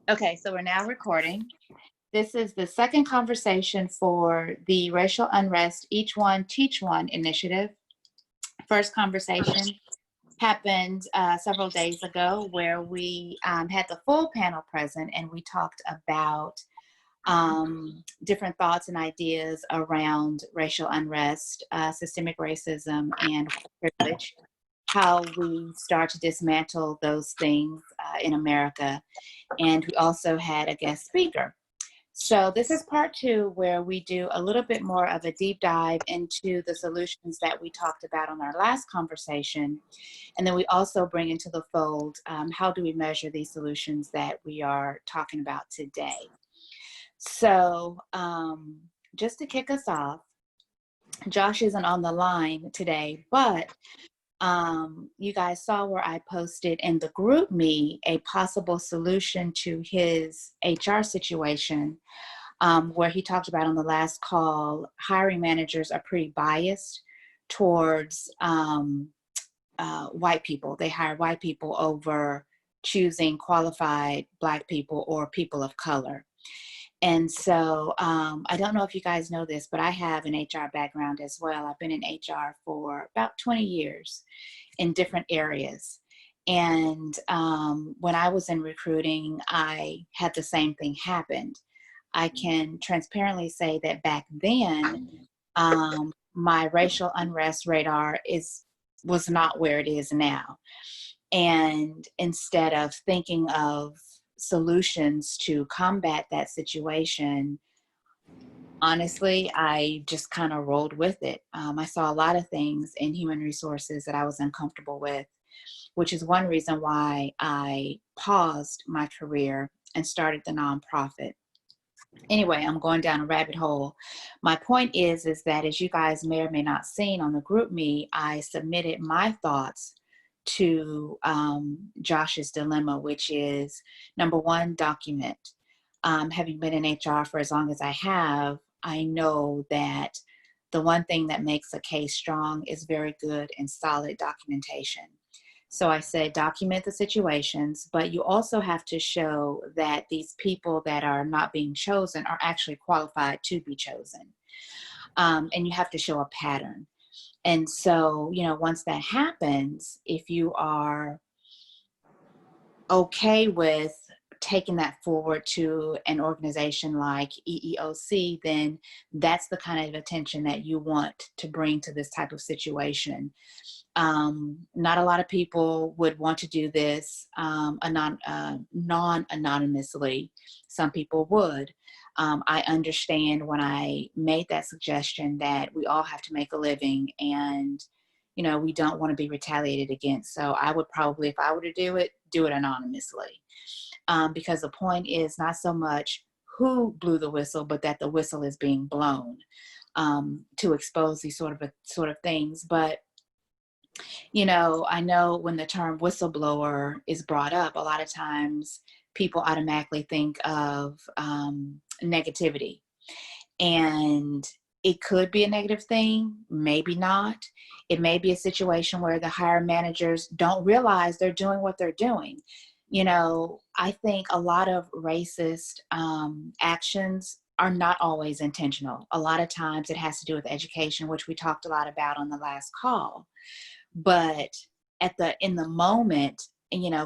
Okay, so we're now recording. This is the second conversation for the Racial Unrest Each One Teach One initiative. First conversation happened several days ago where we had the full panel present and we talked about different thoughts and ideas around racial unrest, systemic racism, and privilege, how we start to dismantle those things in America. And we also had a guest speaker. So this is part two, where we do a little bit more of a deep dive into the solutions that we talked about on our last conversation. And then we also bring into the fold, how do we measure these solutions that we are talking about today? So just to kick us off, Josh isn't on the line today, but you guys saw where I posted in the group me a possible solution to his HR situation, where he talked about on the last call, hiring managers are pretty biased towards white people. They hire white people over choosing qualified Black people or people of color. And so I don't know if you guys know this, but I have an HR background as well. I've been in HR for about 20 years in different areas. And when I was in recruiting, I had the same thing happen. I can transparently say that back then, my racial unrest radar was not where it is now. And instead of thinking of solutions to combat that situation, honestly, I just kind of rolled with it. I saw a lot of things in human resources that I was uncomfortable with, which is one reason why I paused my career and started the nonprofit. Anyway, I'm going down a rabbit hole. My point is that, as you guys may or may not seen on the group me, I submitted my thoughts to Josh's dilemma, which is, number one, document. Having been in HR for as long as I have, I know that the one thing that makes a case strong is very good and solid documentation. So I said, document the situations, but you also have to show that these people that are not being chosen are actually qualified to be chosen. And you have to show a pattern. And so, once that happens, if you are okay with taking that forward to an organization like EEOC, then that's the kind of attention that you want to bring to this type of situation. Not a lot of people would want to do this non-anonymously. Some people would. I understand when I made that suggestion that we all have to make a living and we don't want to be retaliated against. So I would probably, if I were to do it anonymously. Because the point is not so much who blew the whistle, but that the whistle is being blown, to expose these sort of things. But I know when the term whistleblower is brought up, a lot of times people automatically think of negativity. And it could be a negative thing, maybe not. It may be a situation where the hiring managers don't realize they're doing what they're doing. I think a lot of racist actions are not always intentional. A lot of times it has to do with education, which we talked a lot about on the last call. But in the moment,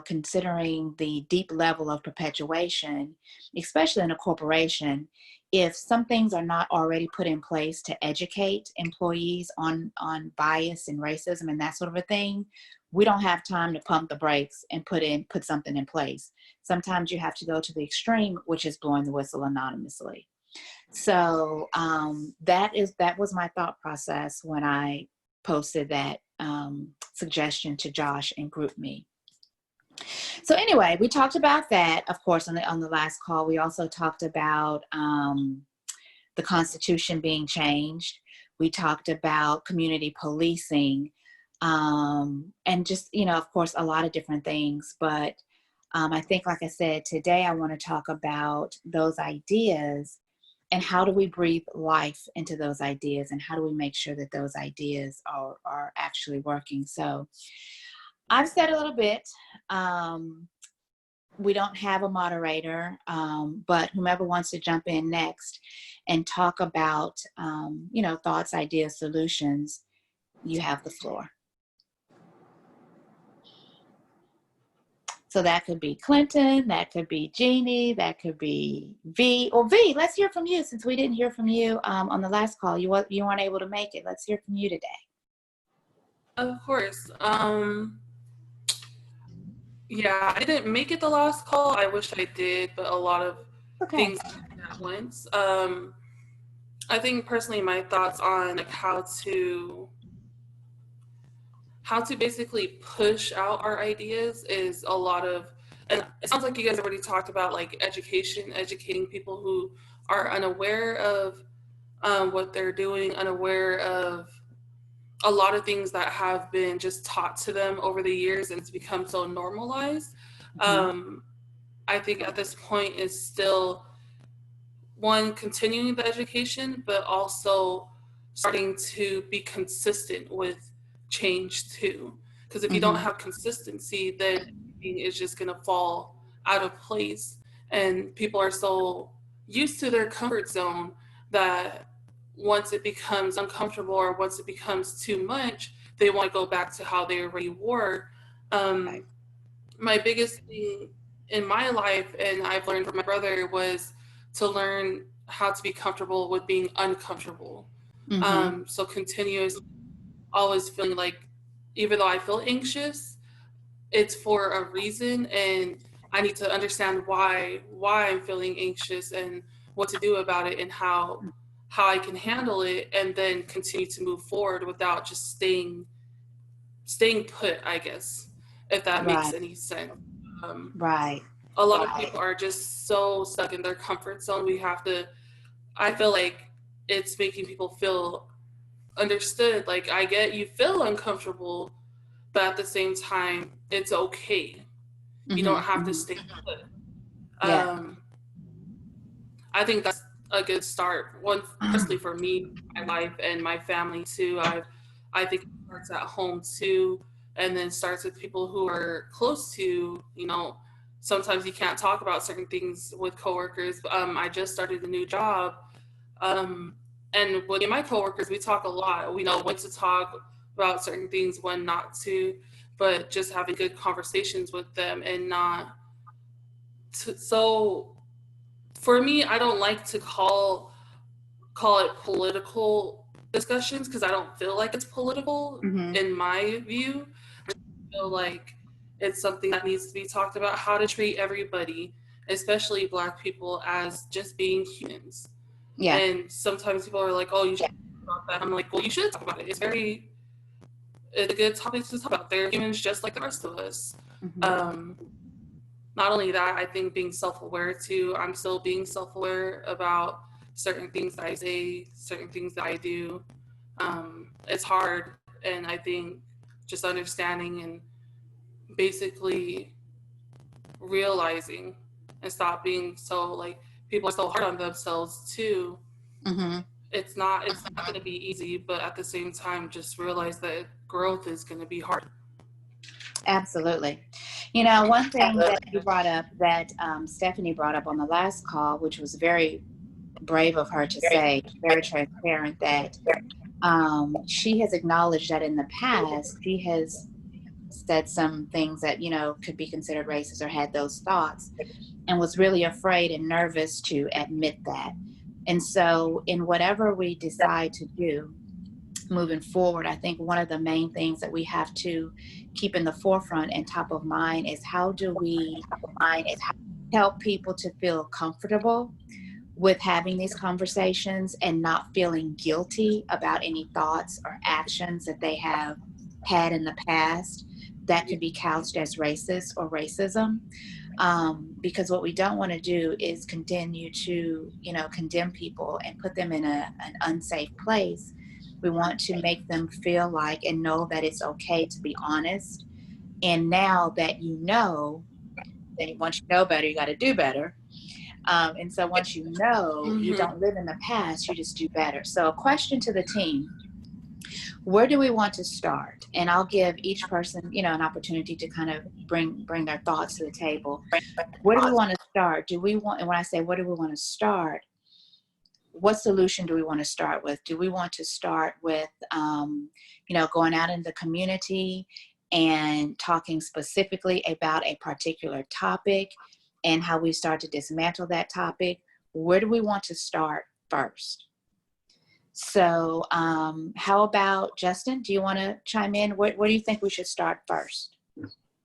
considering the deep level of perpetuation, especially in a corporation, if some things are not already put in place to educate employees on bias and racism and that sort of a thing, we don't have time to pump the brakes and put something in place. Sometimes you have to go to the extreme, which is blowing the whistle anonymously. So that was my thought process when I posted that suggestion to Josh and GroupMe. So anyway, we talked about that, of course, on the last call. We also talked about the Constitution being changed. We talked about community policing, and just, of course, a lot of different things. But I think, like I said, today I want to talk about those ideas and how do we breathe life into those ideas, and how do we make sure that those ideas are actually working. So I've said a little bit. we don't have a moderator, but whomever wants to jump in next and talk about, thoughts, ideas, solutions, you have the floor. So that could be Clinton, that could be Jeannie, that could be V. Or V, let's hear from you, since we didn't hear from you on the last call. You weren't able to make it. Let's hear from you today. Of course. Yeah, I didn't make it the last call. I wish I did, but a lot of things happened at once. I think personally my thoughts on like how to basically push out our ideas is a lot of, and it sounds like you guys already talked about like educating people who are unaware of what they're doing, unaware of a lot of things that have been just taught to them over the years, and it's become so normalized. I think at this point is still one, continuing the education, but also starting to be consistent with change too. Because if you don't have consistency, then it's just going to fall out of place. And people are so used to their comfort zone that once it becomes uncomfortable or once it becomes too much, they want to go back to how they already were. My biggest thing in my life, and I've learned from my brother, was to learn how to be comfortable with being uncomfortable. So continuously always feeling like, even though I feel anxious, it's for a reason, and I need to understand why I'm feeling anxious and what to do about it and how I can handle it, and then continue to move forward without just staying put, I guess, if that makes any sense. A lot of people are just so stuck in their comfort zone. I feel like it's making people feel understood. Like, I get you feel uncomfortable, but at the same time, it's okay. You don't have to stay put. I think that's a good start. One, personally for me, my life and my family too. I think it starts at home too, and then starts with people who are close to, sometimes you can't talk about certain things with coworkers. I just started a new job. And with my coworkers, we talk a lot. We know when to talk about certain things, when not to, but just having good conversations with them and not so for me, I don't like to call it political discussions, because I don't feel like it's political in my view. I feel like it's something that needs to be talked about, how to treat everybody, especially Black people, as just being humans. And sometimes people are like, oh, you should talk about that. I'm like, well, you should talk about it. It's a good topic to talk about. They're humans just like the rest of us. Not only that, I think being self-aware too. I'm still being self-aware about certain things that I say, certain things that I do. It's hard, and I think just understanding and basically realizing and stop being so, like, people are so hard on themselves too. It's not going to be easy, but at the same time, just realize that growth is going to be hard. Absolutely. One thing that you brought up, that Stephanie brought up on the last call, which was very brave of her to say, very transparent, that she has acknowledged that in the past she has said some things that, could be considered racist or had those thoughts, and was really afraid and nervous to admit that. And so in whatever we decide to do moving forward, I think one of the main things that we have to keep in the forefront and top of mind is, how do we help people to feel comfortable with having these conversations and not feeling guilty about any thoughts or actions that they have had in the past that could be couched as racist or racism. Because what we don't want to do is continue to, condemn people and put them in an unsafe place. We want to make them feel like and know that it's okay to be honest. And now that then once you know better, you got to do better. And so once you know, you don't live in the past, you just do better. So a question to the team: Where do we want to start? And I'll give each person, you know, an opportunity to kind of bring their thoughts to the table. Where do we want to start? Do we want, and when I say where do we want to start, what solution do we want to start with? Do we want to start with, you know, going out in the community and talking specifically about a particular topic and how we start to dismantle that topic? Where do we want to start first? So how about Justin? Do you want to chime in? Where do you think we should start first?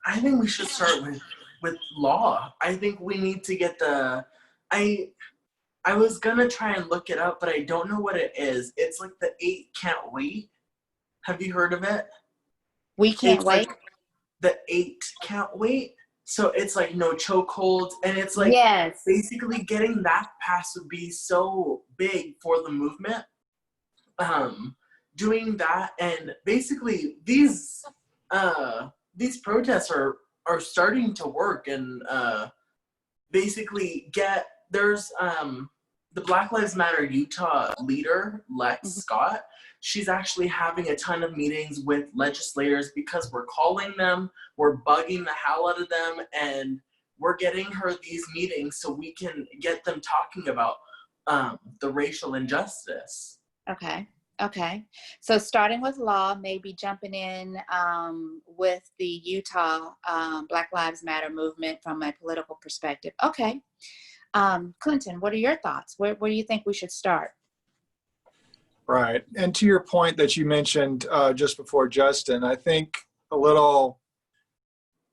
I think we should start with law. I think we need to get I was gonna try and look it up, but I don't know what it is. It's like the 8 can't wait. Have you heard of it? We can't It's wait. like the 8 can't wait. So it's like no chokeholds, and it's like Yes. basically getting that passed would be so big for the movement. Doing that, and basically these protests are starting to work, and basically there's the Black Lives Matter Utah leader, Lex Scott. She's actually having a ton of meetings with legislators because we're calling them, we're bugging the hell out of them, and we're getting her these meetings so we can get them talking about the racial injustice. Okay. So starting with law, maybe jumping in with the Utah Black Lives Matter movement from a political perspective. Okay. Clinton, what are your thoughts? Where do you think we should start? Right. And to your point that you mentioned just before, Justin, I think a little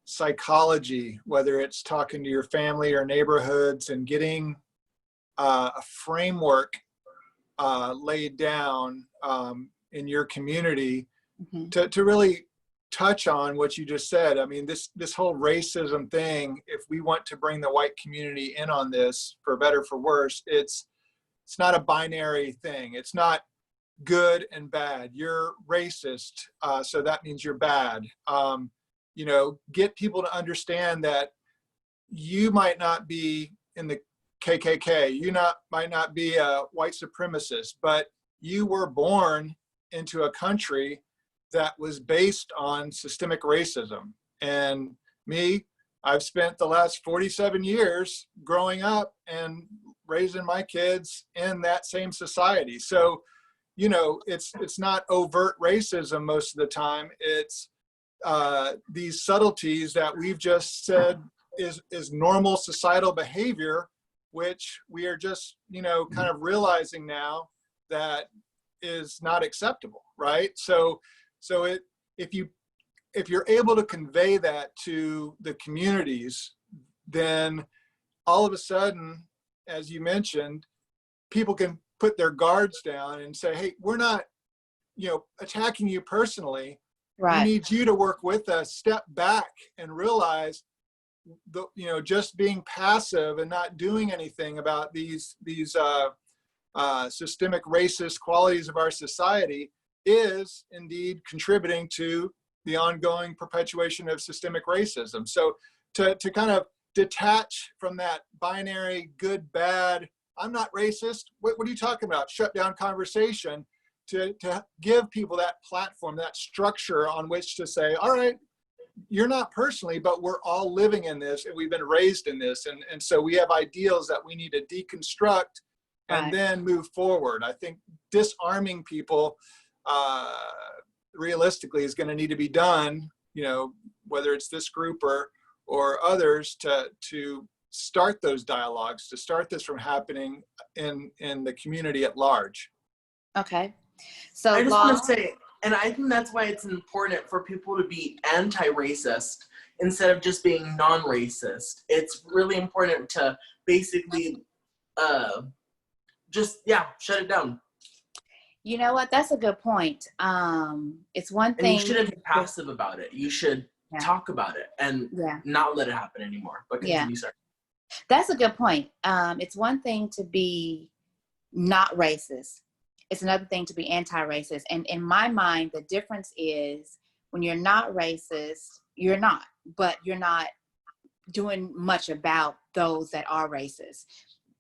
psychology, whether it's talking to your family or neighborhoods and getting a framework laid down in your community to really touch on what you just said. I mean, this whole racism thing, if we want to bring the white community in on this, for better, for worse, it's not a binary thing. It's not good and bad. You're racist, so that means you're bad. You know, get people to understand that you might not be in the KKK, might not be a white supremacist, but you were born into a country that was based on systemic racism. And me, I've spent the last 47 years growing up and raising my kids in that same society. So, you know, it's not overt racism most of the time. It's these subtleties that we've just said is normal societal behavior, which we are just, you know, kind of realizing now that is not acceptable, right? So if you're able to convey that to the communities, then all of a sudden, as you mentioned, people can put their guards down and say, hey, we're not, you know, attacking you personally. Right. We need you to work with us, step back and realize you know, just being passive and not doing anything about these systemic racist qualities of our society is indeed contributing to the ongoing perpetuation of systemic racism. So to kind of detach from that binary good, bad, I'm not racist, what are you talking about? Shut down conversation, to give people that platform, that structure on which to say, all right, you're not personally, but we're all living in this and we've been raised in this. And so we have ideals that we need to deconstruct and then move forward. I think disarming people realistically is going to need to be done, you know, whether it's this group or others, to start those dialogues, to start this from happening in the community at large. Okay. So I just want to say, and I think that's why it's important for people to be anti-racist instead of just being non-racist. It's really important to basically shut it down. You know what? That's a good point. It's one thing. And you shouldn't be passive about it. You should talk about it and not let it happen anymore. But continue, sorry. That's a good point. It's one thing to be not racist. It's another thing to be anti-racist. And in my mind, the difference is when you're not racist, you're not, but you're not doing much about those that are racist.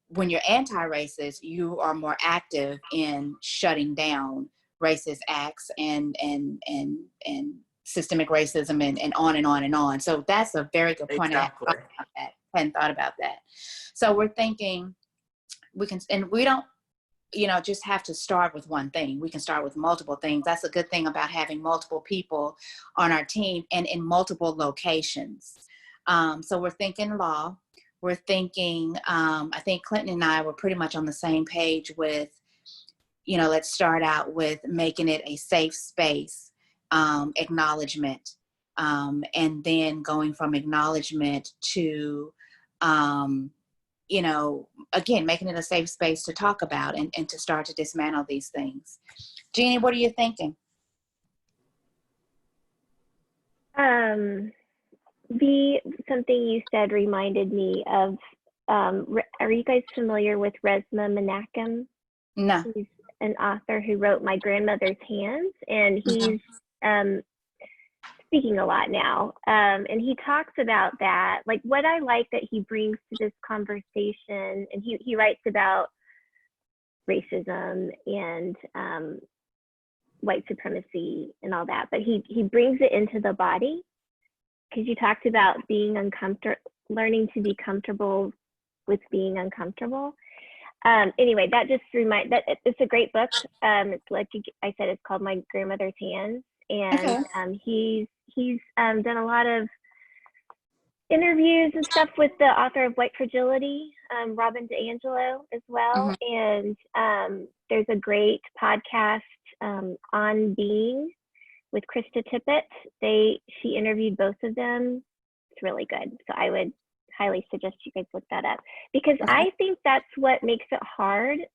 When you're anti-racist, you are more active in shutting down racist acts and systemic racism and on and on and on. So that's a very good point. Exactly. I hadn't thought about that. So we're thinking we can, and we don't, just have to start with one thing. We can start with multiple things. That's a good thing about having multiple people on our team and in multiple locations. So we're thinking law. We're thinking, I think Clinton and I were pretty much on the same page with, let's start out with making it a safe space, acknowledgement, and then going from acknowledgement to, again, making it a safe space to talk about and to start to dismantle these things. Jeannie, what are you thinking? Something you said reminded me of, are you guys familiar with Resmaa Menakem? No. He's an author who wrote My Grandmother's Hands, and he's speaking a lot now. And he talks about that, like what I like that he brings to this conversation, and he writes about racism and white supremacy and all that, but he brings it into the body, because you talked about being uncomfortable, learning to be comfortable with being uncomfortable. Anyway, that just that it's a great book. It's like I said, it's called My Grandmother's Hands, and he's done a lot of interviews and stuff with the author of White Fragility, Robin DiAngelo, as well. And there's a great podcast on being with Krista Tippett. She interviewed both of them. It's really good. So I would highly suggest you guys look that up, because I think that's what makes it hard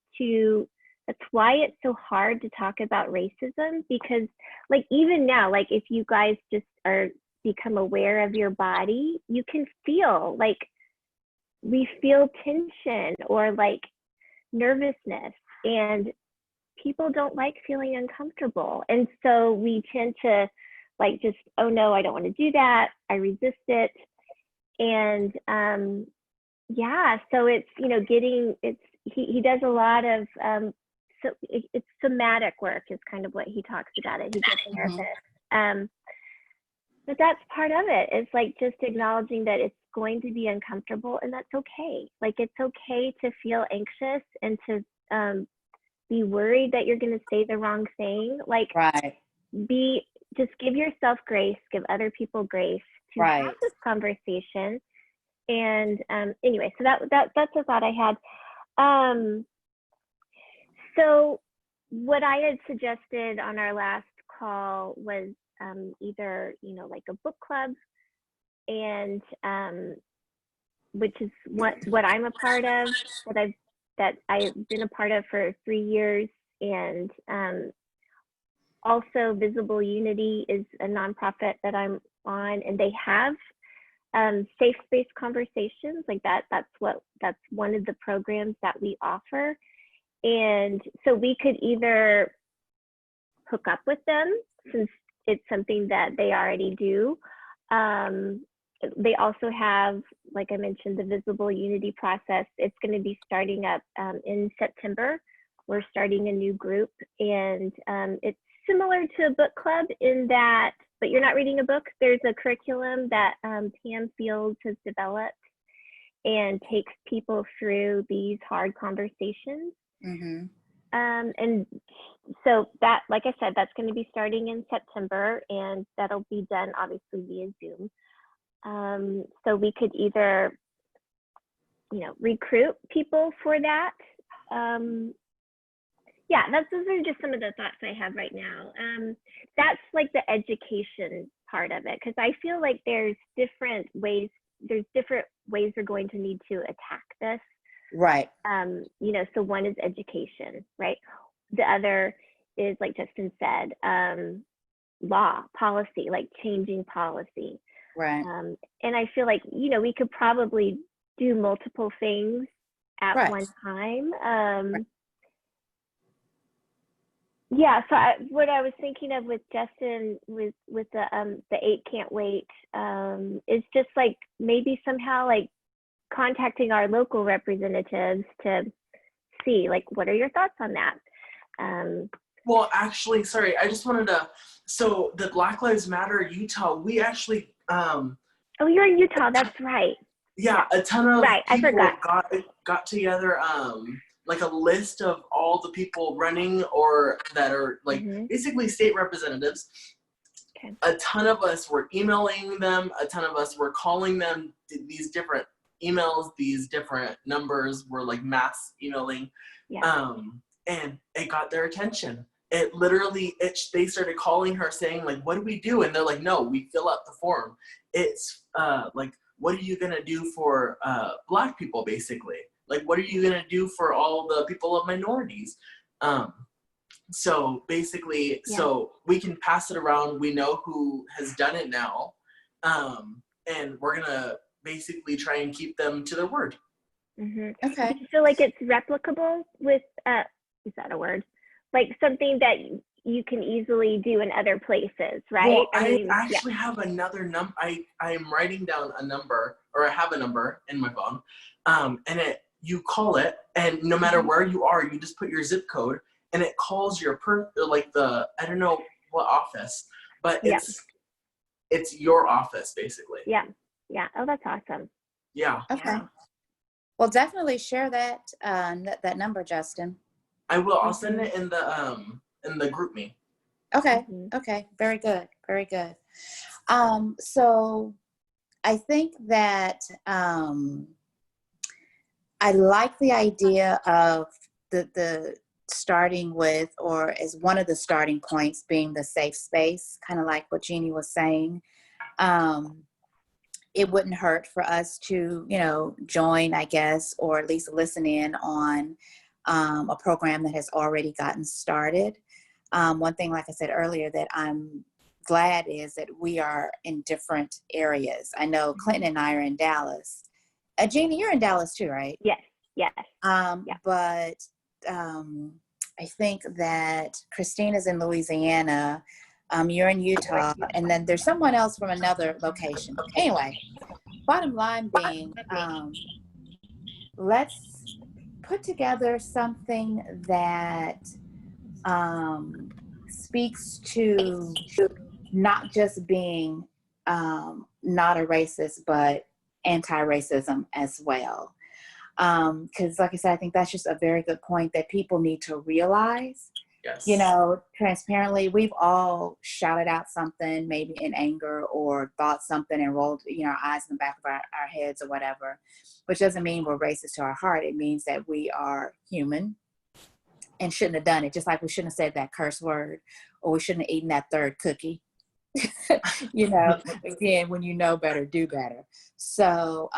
that's why it's so hard to talk about racism, because like even now, like if you guys just become aware of your body, you can feel like we feel tension or like nervousness, and people don't like feeling uncomfortable. And so we tend to like just, oh no, I don't want to do that. I resist it. And so it's, he does a lot of, so it's somatic work is kind of what he talks about it. He's a therapist. But that's part of it. It's like just acknowledging that it's going to be uncomfortable, and that's okay. Like it's okay to feel anxious and to be worried that you're going to say the wrong thing. Like just give yourself grace, give other people grace to have this conversation. And anyway, so that's a thought I had. So what I had suggested on our last call was either, like a book club, and which is what I'm a part of, that I've been a part of for 3 years. And also Visible Unity is a nonprofit that I'm on, and they have safe space conversations like that. That's one of the programs that we offer. And so we could either hook up with them, since it's something that they already do. They also have, like I mentioned, the Visible Unity process. It's going to be starting up in September. We're starting a new group, and it's similar to a book club in that, but you're not reading a book. There's a curriculum that Pam Fields has developed and takes people through these hard conversations. And so that, like I said, that's going to be starting in September, and that'll be done obviously via Zoom. So we could either, recruit people for that. Those are just some of the thoughts I have right now. That's like the education part of it, because I feel like there's different ways we're going to need to attack this. Right. So one is education, right? The other is, like Justin said, law, policy, like changing policy. Right. And I feel like, we could probably do multiple things at one time. So what I was thinking of with Justin with the 8 Can't Wait is just like maybe somehow like contacting our local representatives to see like, what are your thoughts on that? Well, actually, sorry, I just wanted to, so the Black Lives Matter Utah, we actually, Oh, you're in Utah. That's right. yeah, a ton of Right, I people forgot. got together, like a list of all the people running or that are like basically state representatives. Okay. A ton of us were emailing them. A ton of us were calling them. These different emails, these different numbers were like mass emailing. Yeah. And it got their attention. It literally, they started calling her saying like, what do we do? And they're like, no, we fill out the form. It's like, what are you gonna do for Black people, basically? Like, what are you gonna do for all the people of minorities? So basically, so we can pass it around. We know who has done it now. And we're gonna basically try and keep them to their word. Okay. Do you feel like it's replicable with, is that a word? Like something that you can easily do in other places, right? Well, I mean, actually have another number. I'm writing down a number, or I have a number in my phone. And you call it, and no matter where you are, you just put your zip code, and it calls your like the, I don't know what office, but it's your office basically. Yeah. Oh, that's awesome. Yeah. Okay. Well, definitely share that that number, Justin. I will. I'll send it in the group me. Okay. Okay. Very good. Very good. So I think that I like the idea of the starting with, or as one of the starting points being the safe space, kind of like what Jeannie was saying. It wouldn't hurt for us to, join, I guess, or at least listen in on a program that has already gotten started. One thing, like I said earlier, that I'm glad is that we are in different areas. I know Clinton and I are in Dallas. Jeannie, you're in Dallas too, right? Yes. But I think that Christina's in Louisiana. You're in Utah, and then there's someone else from another location. Anyway, bottom line being, let's put together something that speaks to not just being not a racist, but anti-racism as well. Because like I said, I think that's just a very good point that people need to realize. Yes. Transparently, we've all shouted out something, maybe in anger, or thought something and rolled, our eyes in the back of our heads or whatever, which doesn't mean we're racist to our heart. It means that we are human and shouldn't have done it. Just like we shouldn't have said that curse word, or we shouldn't have eaten that third cookie. Again, when you know better, do better. So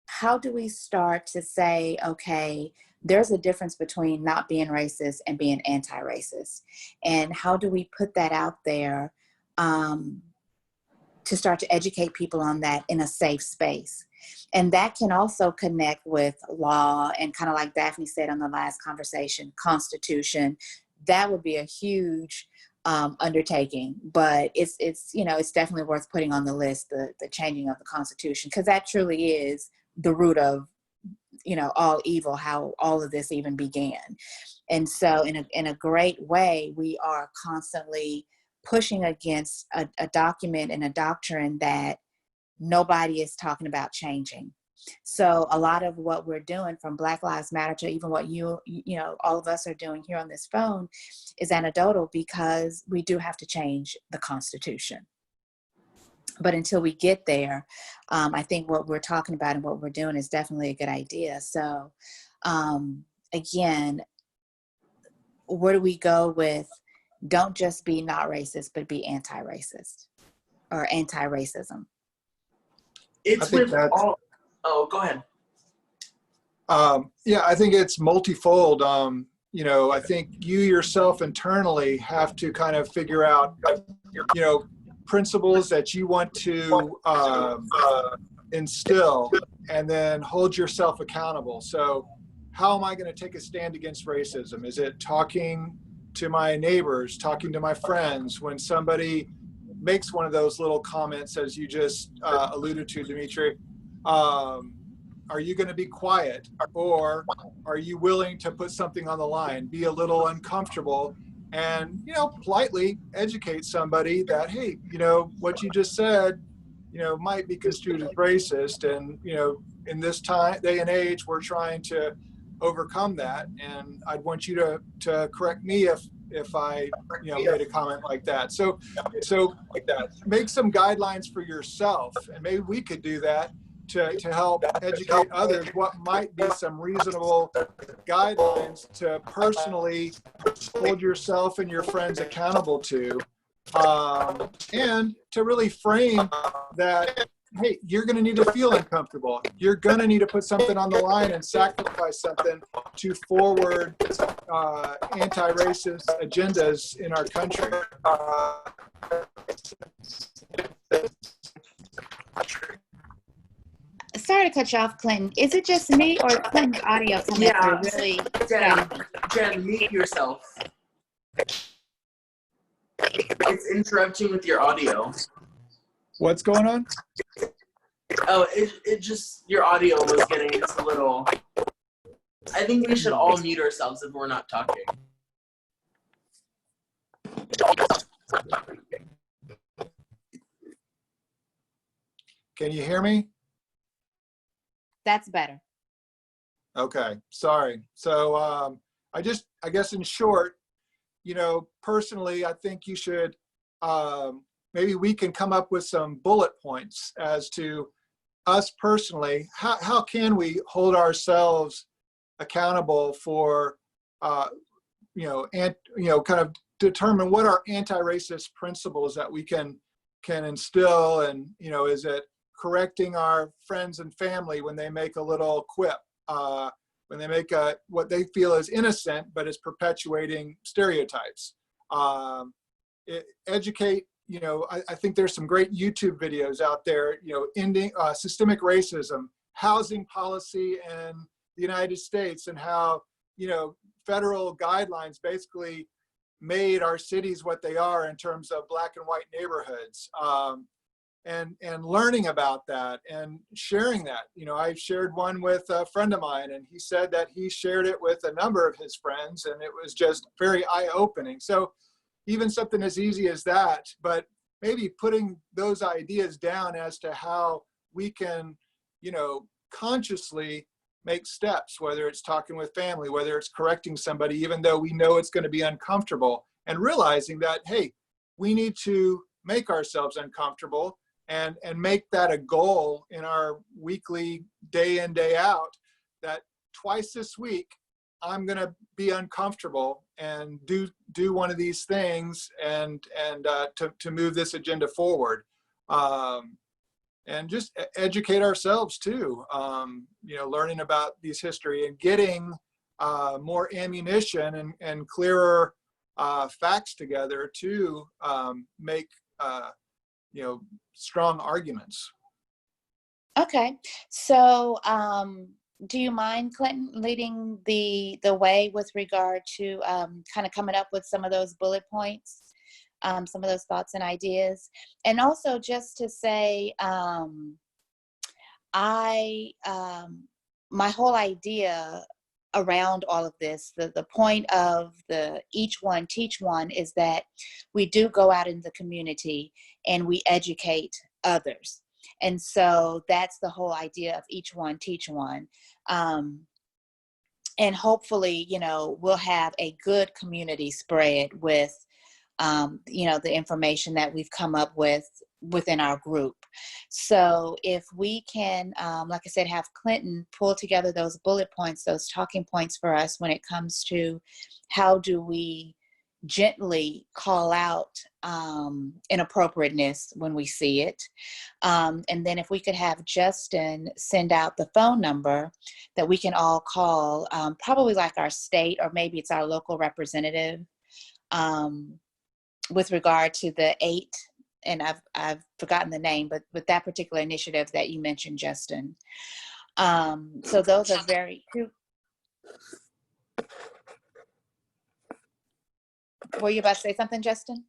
how do we start to say, okay, there's a difference between not being racist and being anti-racist? And how do we put that out there to start to educate people on that in a safe space? And that can also connect with law, and kind of like Daphne said on the last conversation, Constitution. That would be a huge undertaking, but it's definitely worth putting on the list, the changing of the Constitution, because that truly is the root of all evil, how all of this even began. And so in a great way, we are constantly pushing against a document and a doctrine that nobody is talking about changing. So a lot of what we're doing, from Black Lives Matter to even what all of us are doing here on this phone, is anecdotal, because we do have to change the Constitution. But until we get there, I think what we're talking about and what we're doing is definitely a good idea. So again, where do we go with, don't just be not racist, but be anti-racist or anti-racism? It's with all. Oh, go ahead. I think it's multifold. I think you yourself internally have to kind of figure out, principles that you want to instill, and then hold yourself accountable. So how am I going to take a stand against racism? Is it talking to my neighbors, talking to my friends when somebody makes one of those little comments, as you just alluded to, Dimitri? Are you going to be quiet, or are you willing to put something on the line, be a little uncomfortable, and, politely educate somebody that, hey, what you just said, might be construed as racist. And, in this day and age, we're trying to overcome that. And I'd want you to correct me if I, made a comment like that. So make some guidelines for yourself, and maybe we could do that to help educate others what might be some reasonable guidelines to personally hold yourself and your friends accountable to, and to really frame that, hey, you're going to need to feel uncomfortable. You're going to need to put something on the line and sacrifice something to forward anti-racist agendas in our country. Sorry to cut you off, Clinton. Is it just me, or Clinton's audio coming through really? Jen, mute yourself. It's interrupting with your audio. What's going on? Oh, it just, your audio was getting just a little. I think we should all mute ourselves if we're not talking. Can you hear me? That's better. Okay, sorry. So I guess in short, personally, I think you should, maybe we can come up with some bullet points as to us personally. How can we hold ourselves accountable for, kind of determine what are anti-racist principles that we can instill, and, is it correcting our friends and family when they make a little quip, when they make what they feel is innocent but is perpetuating stereotypes. Educate, I think there's some great YouTube videos out there, ending systemic racism, housing policy in the United States, and how, federal guidelines basically made our cities what they are in terms of black and white neighborhoods. And learning about that and sharing that. I shared one with a friend of mine, and he said that he shared it with a number of his friends, and it was just very eye-opening. So even something as easy as that, but maybe putting those ideas down as to how we can, consciously make steps, whether it's talking with family, whether it's correcting somebody, even though we know it's going to be uncomfortable, and realizing that, hey, we need to make ourselves uncomfortable, and make that a goal in our weekly, day in, day out, that twice this week, I'm going to be uncomfortable and do one of these things, and to move this agenda forward. And just educate ourselves too, learning about these history and getting more ammunition and clearer facts together to make strong arguments. Okay, so do you mind, Clinton, leading the way with regard to kind of coming up with some of those bullet points, some of those thoughts and ideas? And also just to say, my whole idea around all of this, the point of the Each One Teach One, is that we do go out in the community and we educate others. And so that's the whole idea of Each One Teach One. And hopefully, we'll have a good community spread with, the information that we've come up with within our group. So if we can, like I said, have Clinton pull together those bullet points, those talking points for us when it comes to how do we gently call out inappropriateness when we see it. And then if we could have Justin send out the phone number that we can all call, probably like our state, or maybe it's our local representative, with regard to the 8, and I've forgotten the name, but with that particular initiative that you mentioned, Justin. So those are very. Were you about to say something, Justin?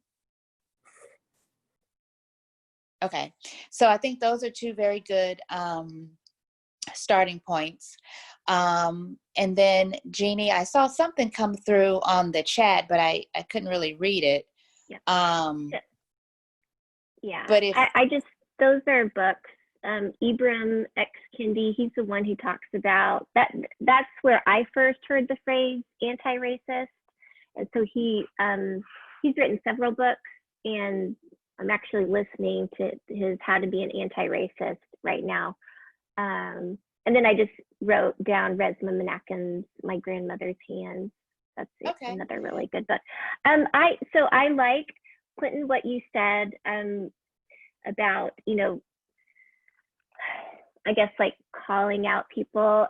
Okay, so I think those are two very good starting points. And then Jeannie, I saw something come through on the chat, but I couldn't really read it. Yeah. Yeah. But if I just, those are books. Ibram X. Kendi, he's the one who talks about that. That's where I first heard the phrase anti-racist. And so he's written several books, and I'm actually listening to his How to Be an Anti-Racist right now. And then I just wrote down Resma Menaken's My Grandmother's Hands. That's another really good book. I like, Clinton, what you said about, you know, I guess like calling out people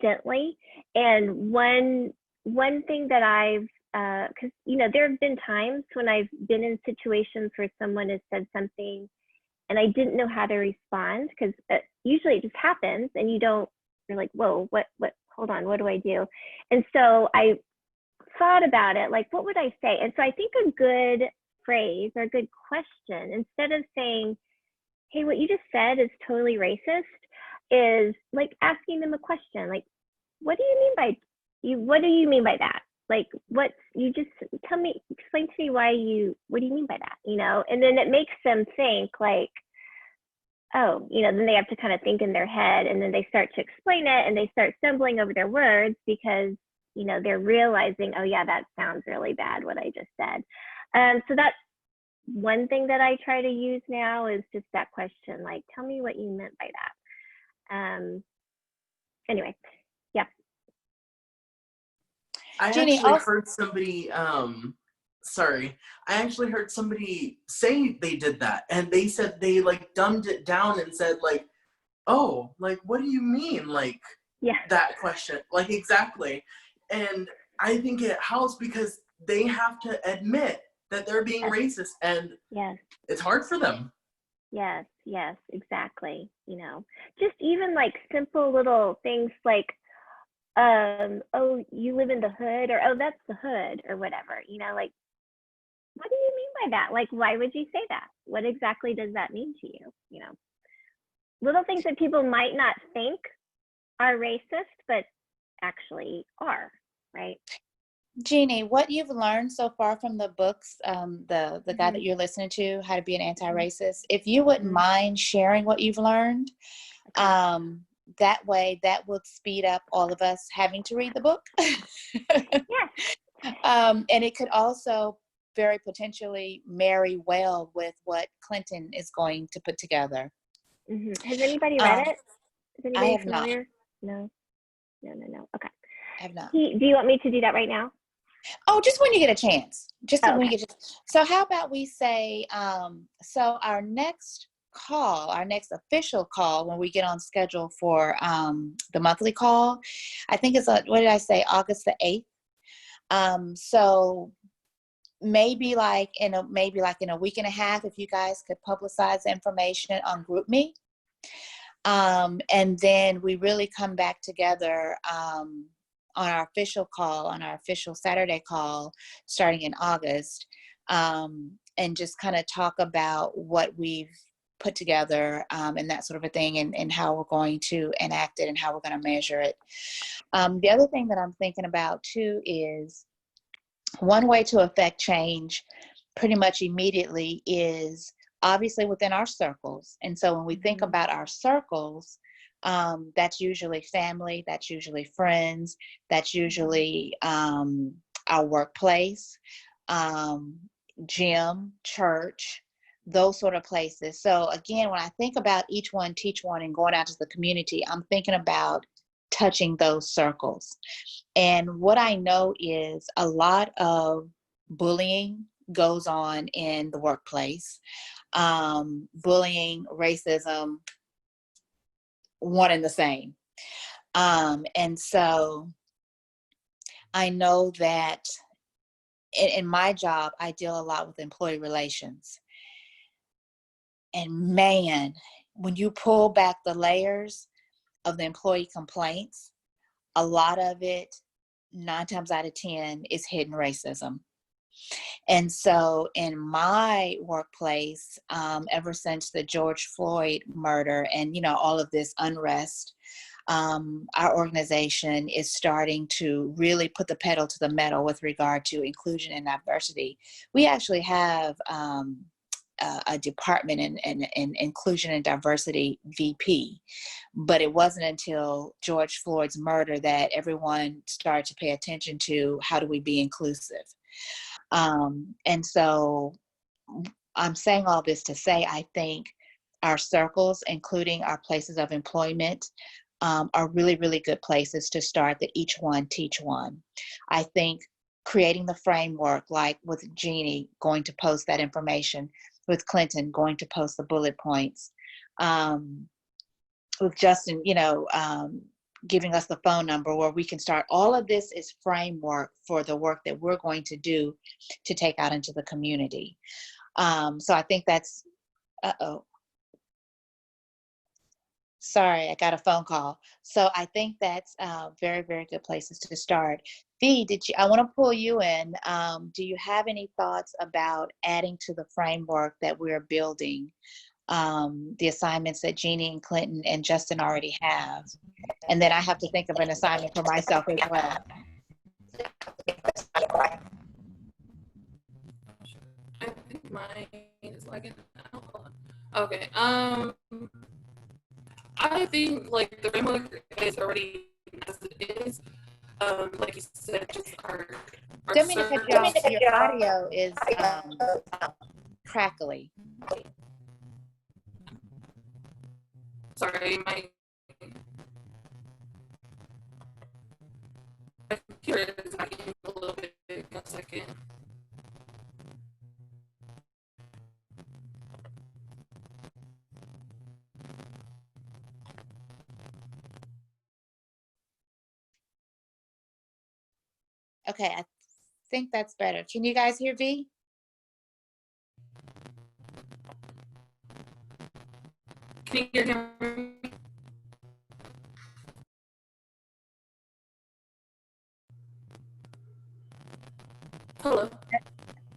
gently. And one thing that I've, because you know, there have been times when I've been in situations where someone has said something and I didn't know how to respond, because usually it just happens and you're like, whoa, what, hold on, what do I do? And so I thought about it, like, what would I say? And so I think a good phrase or a good question, instead of saying, hey, what you just said is totally racist, is like asking them a question, like, what do you mean by that? Like, what, you just explain to me what do you mean by that, you know? And then it makes them think like, oh, you know, then they have to kind of think in their head, and then they start to explain it and they start stumbling over their words because, you know, they're realizing, oh yeah, that sounds really bad, what I just said. So that's one thing that I try to use now, is just that question, like, tell me what you meant by that. Anyway, yeah. I Jeannie, actually heard somebody, I actually heard somebody say they did that, and they said they like dumbed it down and said like, oh, like, what do you mean? Like, yeah, that question, like, exactly. And I think it helps because they have to admit that they're being racist, and yes, it's hard for them. yes, exactly. You know, just even like simple little things like, oh, you live in the hood, or oh, that's the hood, or whatever, you know, like, what do you mean by that? Like, why would you say that? What exactly does that mean to you? You know, little things that people might not think are racist, but actually are, right? Jeannie, what you've learned so far from the books, the guy that you're listening to, How to Be an Anti-Racist, if you wouldn't mind sharing what you've learned, that way that would speed up all of us having to read the book. Yeah. And it could also very potentially marry well with what Clinton is going to put together. Has anybody read it? Is anybody I have familiar? not. No. Okay. I have not. Do you want me to do that right now? Oh, just when you get a chance. When you Okay. get. So how about we say, so our next call, our next official call, when we get on schedule for the monthly call, I think it's what did I say, August the 8th. So maybe like in a week and a half, if you guys could publicize information on GroupMe, and then we really come back together on our official call, on our official Saturday call, starting in August, and just kind of talk about what we've put together and that sort of a thing, and how we're going to enact it and how we're going to measure it. The other thing that I'm thinking about too is one way to affect change pretty much immediately is obviously within our circles. And so when we think about our circles, that's usually family, that's usually friends, that's usually our workplace, gym, church, those sort of places. So again, when I think about each one, teach one, and going out to the community, I'm thinking about touching those circles. And what I know is a lot of bullying goes on in the workplace. Bullying, racism, one and the same. And so I know that in my job, I deal a lot with employee relations. And man, when you pull back the layers of the employee complaints, a lot of it, 9 times out of 10, is hidden racism. And so in my workplace, ever since the George Floyd murder and, all of this unrest, our organization is starting to really put the pedal to the metal with regard to inclusion and diversity. We actually have a department in inclusion and diversity VP, but it wasn't until George Floyd's murder that everyone started to pay attention to how do we be inclusive. And so I'm saying all this to say, I think our circles, including our places of employment, are really, really good places to start, that each one teach one. I think creating the framework, like with Jeannie going to post that information, with Clinton going to post the bullet points, with Justin, giving us the phone number where we can start. All of this is framework for the work that we're going to do to take out into the community. So I think that's, sorry, I got a phone call. So I think that's very, very good places to start. Dee, I want to pull you in. Do you have any thoughts about adding to the framework that we're building, the assignments that Jeannie and Clinton and Justin already have? And then I have to think of an assignment for myself as well. I think mine is lagging out. Okay. I think like the framework is already as it is. Like you said, just our Your audio is crackly. Sorry, my computer is lagging a little bit. 1 second. Okay, I think that's better. Can you guys hear V? Can you hear me? Hello.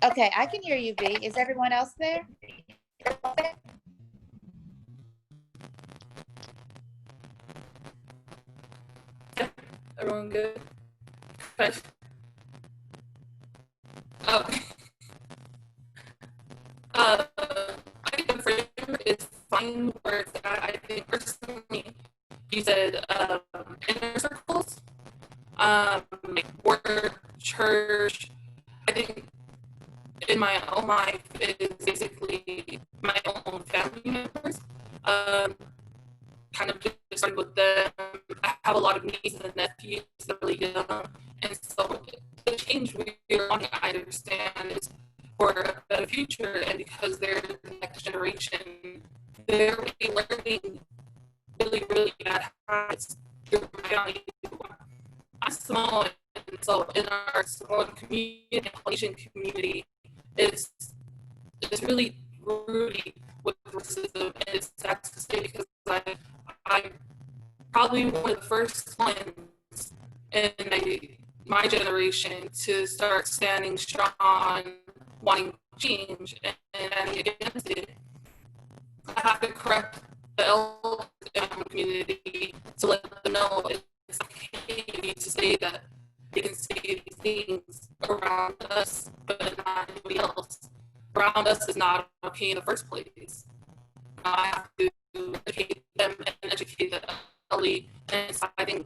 Okay, I can hear you, V. Is everyone else there? Yeah, everyone good? Okay. Okay. I think the framework is fine where it's at. I think personally, you said inner circles, like work, church. I think in my own life it is basically my own family members. Kind of just started with them. I have a lot of nieces and nephews that are really young, and so the change we're wanting, I understand, is for a better future, and because they're the next generation, they're really learning really, really bad habits through my family. I'm small, and so in our small community, Asian community, it's really rooty with racism, and it's sad to say because I'm probably one of the first ones in my generation to start standing strong, wanting change, and standing against it. I have to correct the elders in my community to let them know it's okay to say that they can say these things around us, but not anybody else. Around us is not okay in the first place. I have to educate them and educate the elderly, and so I think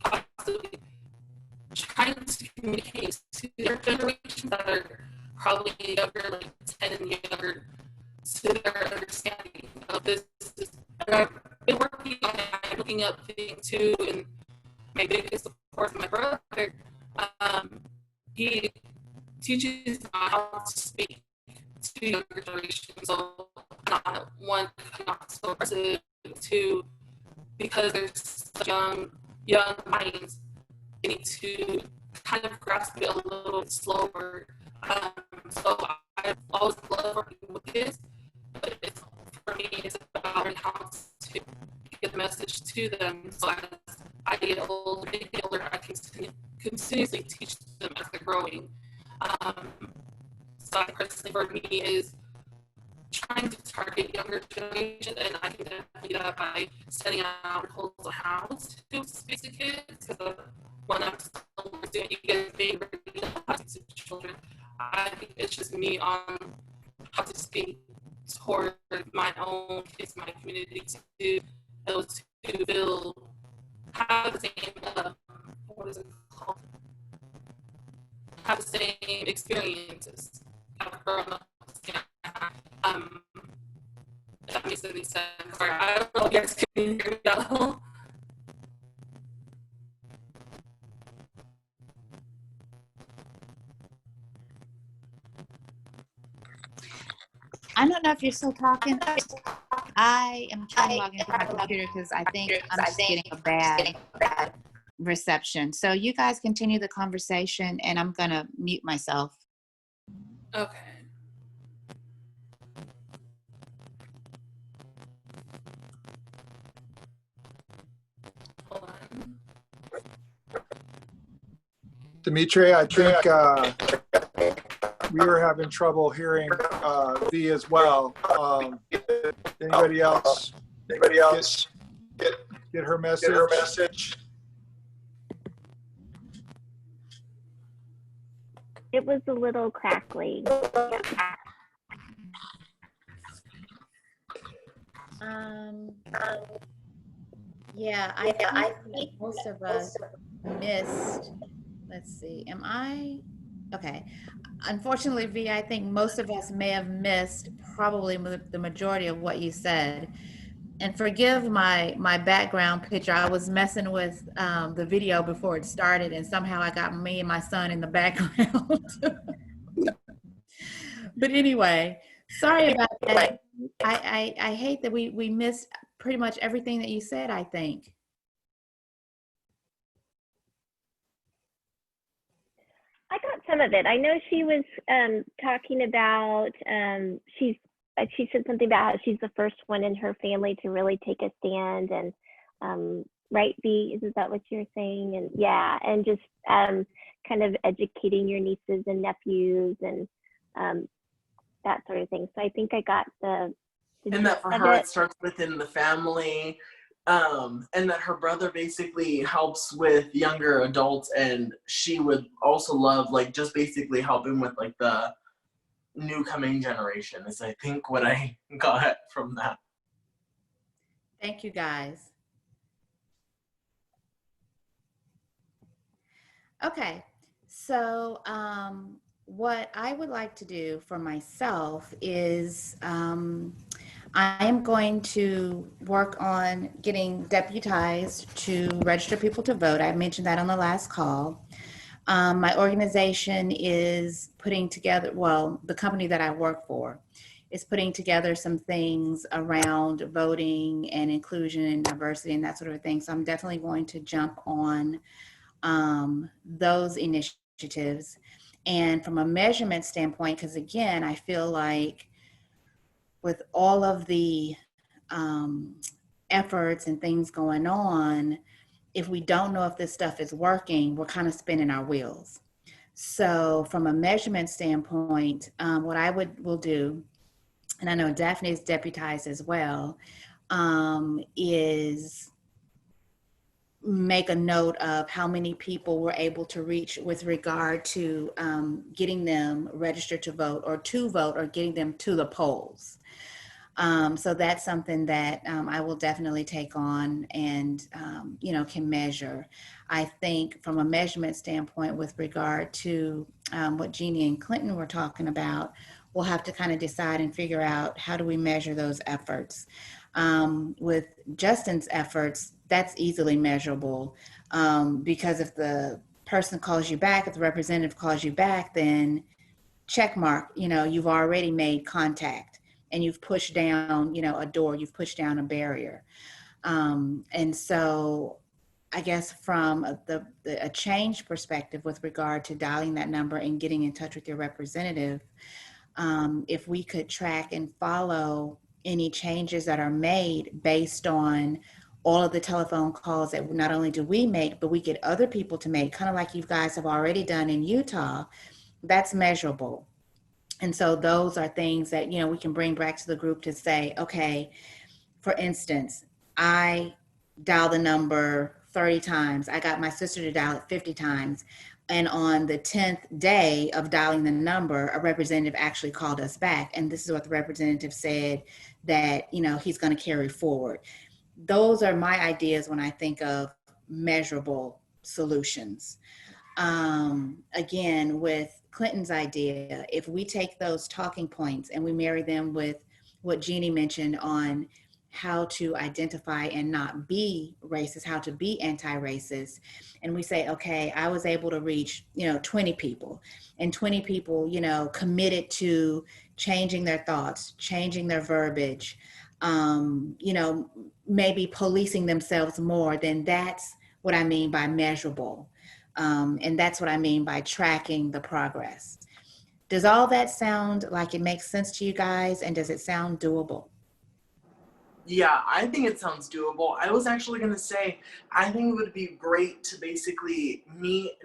possibly trying to communicate to their generations that are probably younger, like 10 and younger, to their understanding of this. And I've been working on it. I'm looking up things too, and my biggest support is my brother. He teaches how to speak to younger generations. So not one, not so aggressive. Two, because there's such young minds, they need to kind of grasp it a little bit slower. So I've always loved working with kids, but for me, it's about learning how to get the message to them. So as I get older, I can continuously teach them as they're growing. side personally for me is trying to target younger generation, and I can definitely do that by setting out goals on how to speak to kids. Because when I'm still doing you guys may already know how to speak to children, I think it's just me on how to speak toward my own kids, my community, to those who feel have the same what is it called? Have the same experiences, have grown up. Um, if that makes any sense. Sorry, I don't know if you guys can hear me though. I don't know if you're still talking. I am trying to log into my computer because I think I'm just getting a bad reception. So you guys continue the conversation and I'm going to mute myself. Okay. Hold on. Dimitri, I think we were having trouble hearing V as well. Anybody else? Get her message? It was a little crackly. Yeah, I think most of us missed. Let's see. Am I? Okay. Unfortunately, V, I think most of us may have missed probably the majority of what you said. And forgive my background picture. I was messing with the video before it started, and somehow I got me and my son in the background. But anyway, sorry about that. I hate that we missed pretty much everything that you said, I think. I got some of it. I know she was talking about she said something about how she's the first one in her family to really take a stand, and right, B, is that what you're saying? And yeah, and just kind of educating your nieces and nephews and that sort of thing. So I think I got the and that for her it starts within the family, and that her brother basically helps with younger adults, and she would also love like just basically helping with like the new coming generation is I think what I got from that. Thank you, guys. Okay, so what I would like to do for myself is I am going to work on getting deputized to register people to vote. I mentioned that on the last call. My organization is putting together, well, the company that I work for is putting together some things around voting and inclusion and diversity and that sort of thing. So I'm definitely going to jump on those initiatives. And from a measurement standpoint, because again, I feel like with all of the efforts and things going on, if we don't know if this stuff is working, we're kind of spinning our wheels. So from a measurement standpoint, what I will do, and I know Daphne is deputized as well, is make a note of how many people we're able to reach with regard to getting them registered to vote or getting them to the polls. So that's something that I will definitely take on and, can measure. I think from a measurement standpoint with regard to what Jeannie and Clinton were talking about, we'll have to kind of decide and figure out how do we measure those efforts. With Justin's efforts, that's easily measurable because if the person calls you back, if the representative calls you back, then check mark, you've already made contact. And you've pushed down, a door, you've pushed down a barrier. And so I guess from a change perspective with regard to dialing that number and getting in touch with your representative, if we could track and follow any changes that are made based on all of the telephone calls that not only do we make, but we get other people to make, kind of like you guys have already done in Utah, that's measurable. And so those are things that, we can bring back to the group to say, okay, for instance, I dial the number 30 times. I got my sister to dial it 50 times. And on the 10th day of dialing the number, a representative actually called us back. And this is what the representative said that, he's going to carry forward. Those are my ideas when I think of measurable solutions. Again, with Clinton's idea, if we take those talking points and we marry them with what Jeannie mentioned on how to identify and not be racist, how to be anti-racist, and we say, okay, I was able to reach, 20 people, and 20 people, committed to changing their thoughts, changing their verbiage, maybe policing themselves more, then that's what I mean by measurable. And that's what I mean by tracking the progress. Does all that sound like it makes sense to you guys? And does it sound doable? Yeah, I think it sounds doable. I was actually going to say, I think it would be great to basically maybe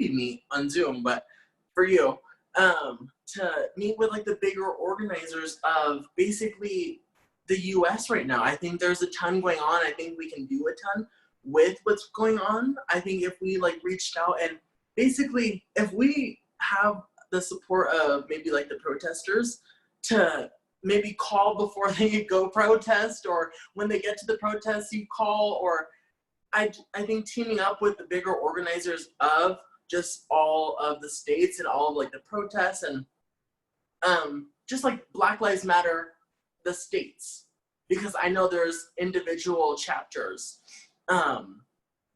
meet on Zoom, but for you, to meet with like the bigger organizers of basically the US right now. I think there's a ton going on. I think we can do a ton with what's going on. I think if we like reached out and basically if we have the support of maybe like the protesters to maybe call before they go protest, or when they get to the protest you call, or I think teaming up with the bigger organizers of just all of the states and all of like the protests and just like Black Lives Matter, the states, because I know there's individual chapters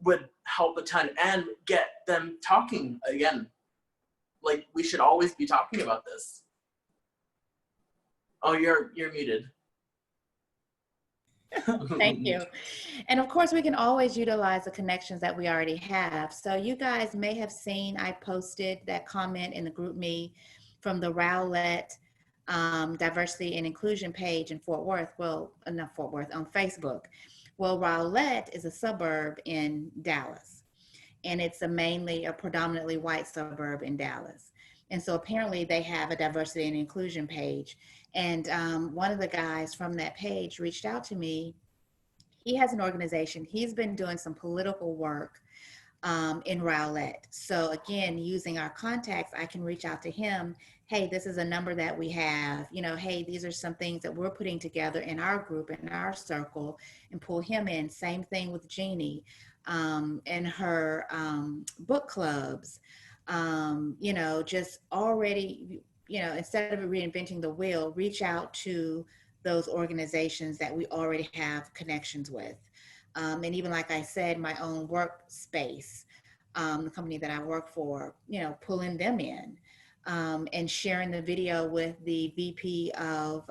would help a ton and get them talking again. Like we should always be talking about this. Oh, you're muted. Thank you. And of course, we can always utilize the connections that we already have. So you guys may have seen, I posted that comment in the group me from the Rowlett Diversity and Inclusion page in Fort Worth. Well, not Fort Worth, on Facebook. Well, Rowlett is a suburb in Dallas, and it's a predominantly white suburb in Dallas. And so apparently they have a diversity and inclusion page. And one of the guys from that page reached out to me. He has an organization. He's been doing some political work in Rowlett. So again, using our contacts, I can reach out to him. Hey, this is a number that we have. Hey, these are some things that we're putting together in our group, in our circle, and pull him in. Same thing with Jeannie and her book clubs. Just already, instead of reinventing the wheel, reach out to those organizations that we already have connections with. And even like I said, my own workspace, the company that I work for, pulling them in and sharing the video with the VP of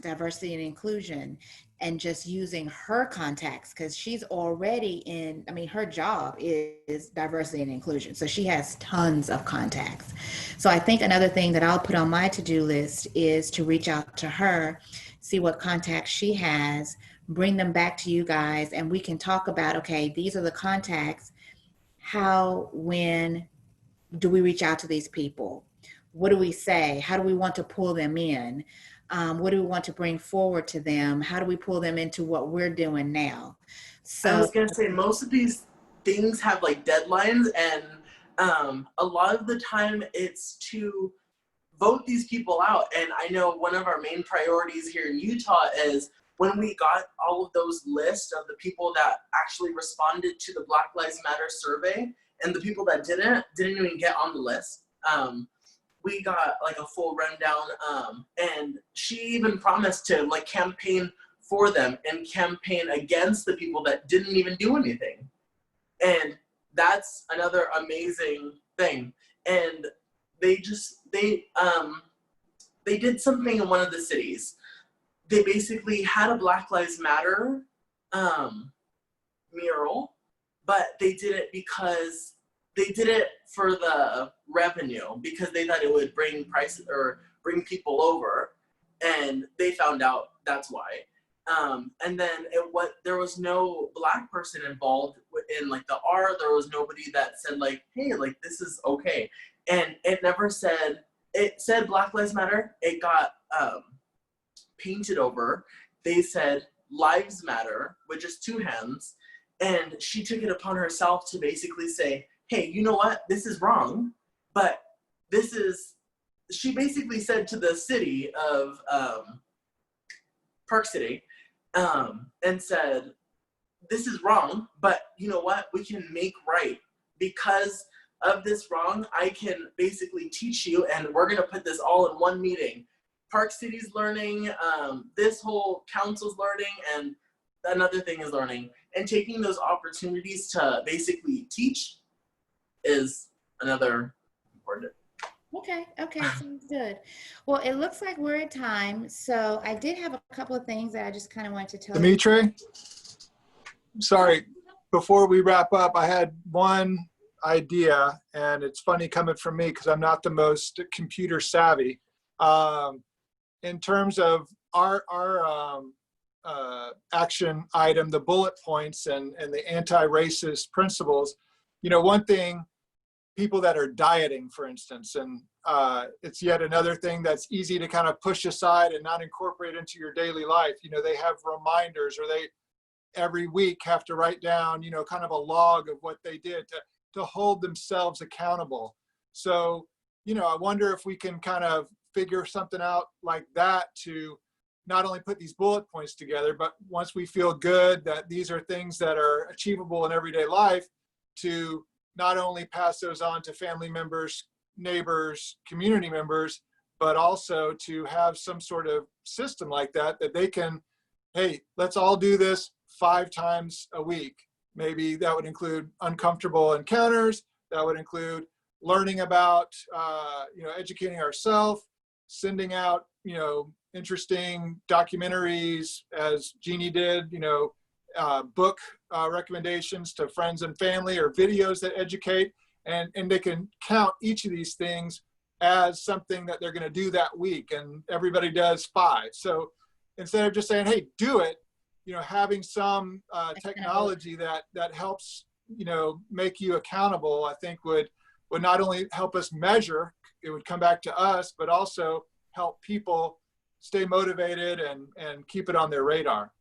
diversity and inclusion, and just using her contacts, because she's already her job is diversity and inclusion. So she has tons of contacts. So I think another thing that I'll put on my to-do list is to reach out to her, see what contacts she has, bring them back to you guys, and we can talk about, okay, these are the contacts. When do we reach out to these people? What do we say? How do we want to pull them in? What do we want to bring forward to them? How do we pull them into what we're doing now? So I was gonna say, most of these things have like deadlines, and a lot of the time it's to vote these people out. And I know one of our main priorities here in Utah is when we got all of those lists of the people that actually responded to the Black Lives Matter survey, and the people that didn't even get on the list. We got like a full rundown, and she even promised to like campaign for them and campaign against the people that didn't even do anything. And that's another amazing thing. And they did something in one of the cities. They basically had a Black Lives Matter mural, but they did it because they did it for the revenue, because they thought it would bring prices or bring people over, and they found out that's why. And then there was no Black person involved in like the art. There was nobody that said like, hey, like this is okay. And it never said, it said Black Lives Matter. It got painted over. They said Lives Matter with just 2 hands. And she took it upon herself to basically say, hey, you know what? This is wrong. But this is, she basically said to the city of Park City, and said, this is wrong, but you know what? We can make right. Because of this wrong, I can basically teach you, and we're gonna put this all in one meeting. Park City's learning, this whole council's learning, and another thing is learning. And taking those opportunities to basically teach is another important. Okay, sounds good. Well, it looks like we're at time. So I did have a couple of things that I just kind of wanted to tell you. Dimitri, sorry, before we wrap up, I had one idea, and it's funny coming from me because I'm not the most computer savvy. In terms of our action item, the bullet points and the anti-racist principles, you know, one thing, people that are dieting, for instance, and it's yet another thing that's easy to kind of push aside and not incorporate into your daily life. You know, they have reminders, or they every week have to write down, you know, kind of a log of what they did to hold themselves accountable. So, you know, I wonder if we can kind of figure something out like that to not only put these bullet points together, but once we feel good that these are things that are achievable in everyday life, to not only pass those on to family members, neighbors, community members, but also to have some sort of system like that, that they can, hey, let's all do this 5 times a week. Maybe that would include uncomfortable encounters. That would include learning about, you know, educating ourselves, sending out, you know, interesting documentaries, as Jeannie did, you know, book recommendations to friends and family, or videos that educate, and they can count each of these things as something that they're going to do that week, and everybody does 5. So instead of just saying, hey, do it, you know, having some technology that helps, you know, make you accountable, I think would not only help us measure, it would come back to us, but also help people stay motivated and keep it on their radar.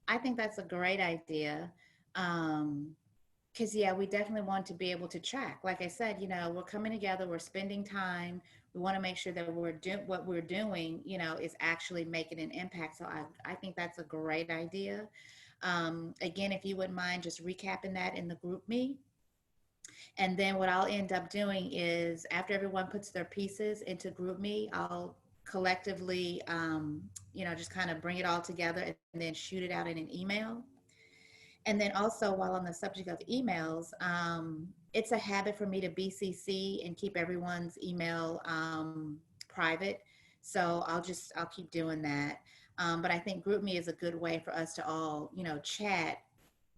I think that's a great idea. Because, yeah, we definitely want to be able to track. Like I said, you know, we're coming together, we're spending time. We want to make sure that what we're doing, you know, is actually making an impact. So I think that's a great idea. Again, if you wouldn't mind just recapping that in the group me. And then what I'll end up doing is, after everyone puts their pieces into group me, I'll collectively, you know, just kind of bring it all together and then shoot it out in an email. And then also, while on the subject of emails, it's a habit for me to BCC and keep everyone's email private. So I'll keep doing that. But I think GroupMe is a good way for us to all, you know, chat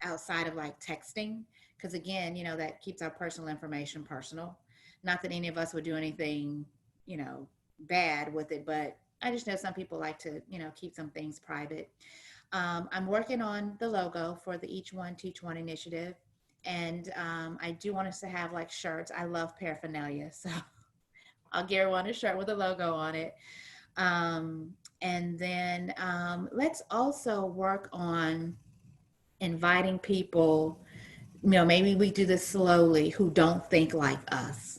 outside of like texting. Because again, you know, that keeps our personal information personal. Not that any of us would do anything, you know, bad with it, but I just know some people like to, you know, keep some things private. I'm working on the logo for the Each One Teach One initiative. And I do want us to have like shirts. I love paraphernalia. So I'll get everyone a shirt with a logo on it. And then let's also work on inviting people, you know, maybe we do this slowly, who don't think like us.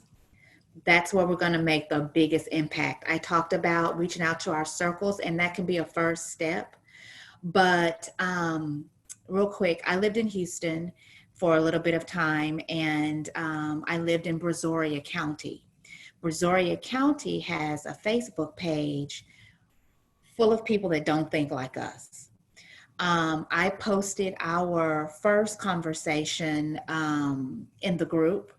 That's where we're going to make the biggest impact. I talked about reaching out to our circles, and that can be a first step. But real quick, I lived in Houston for a little bit of time, and I lived in Brazoria County. Brazoria County has a Facebook page full of people that don't think like us. I posted our first conversation in the group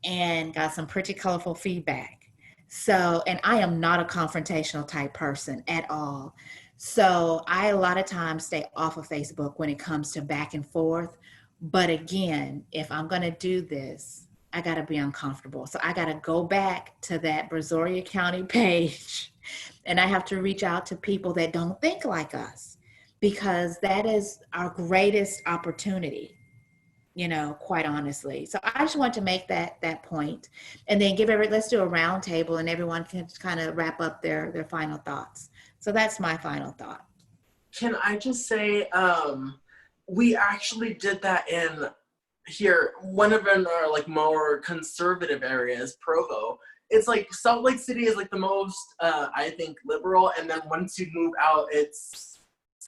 and got some pretty colorful feedback. So, and I am not a confrontational type person at all. So I a lot of times stay off of Facebook when it comes to back and forth. But again, if I'm going to do this, I got to be uncomfortable. So I got to go back to that Brazoria County page, and I have to reach out to people that don't think like us, because that is our greatest opportunity. quite honestly. So I just want to make that point, and then let's do a round table and everyone can kind of wrap up their final thoughts. So that's my final thought. Can I just say, we actually did that in here, one of our like more conservative areas, Provo. It's like Salt Lake City is like the most, I think, liberal, and then once you move out,